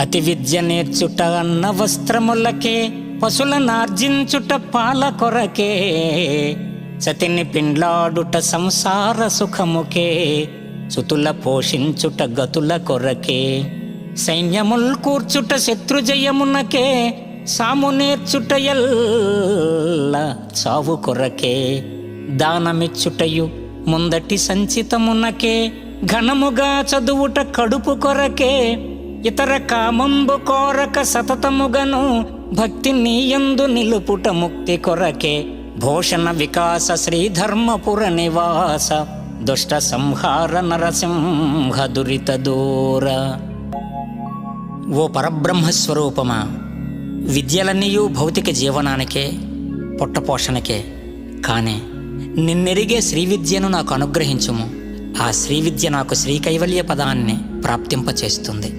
అతి విద్య నేర్చుట అన్న వస్త్రములకే, పశులనార్జించుట పాల కొరకే, సతిని పిండ్లాడుట సంసార సుఖముకే, సుతుల పోషించుట గతుల కొరకే, సైన్యముల్ కూర్చుట శత్రుజయమునకే, సాము నేర్చుట ఎల్ల చావు కొరకే, దానమిచ్చుటయు ముందటి సంచితమునకే, ఘనముగా చదువుట కడుపు కొరకే, ఇతర కామంబు కోరక సతతముగను భక్తి నీయందు నిలుపుట ముక్తి కొరకే, భూషణ వికాస శ్రీధర్మపుర నివాస దుష్ట సంహార నరసింహ దురిత దూర. ఓ పరబ్రహ్మస్వరూపమా, విద్యలన్నీయూ భౌతిక జీవనానికే, పొట్టపోషణకే. కానీ నిన్నెరిగే శ్రీవిద్యను నాకు అనుగ్రహించుము. ఆ శ్రీవిద్య నాకు శ్రీకైవల్య పదాన్ని ప్రాప్తింపచేస్తుంది.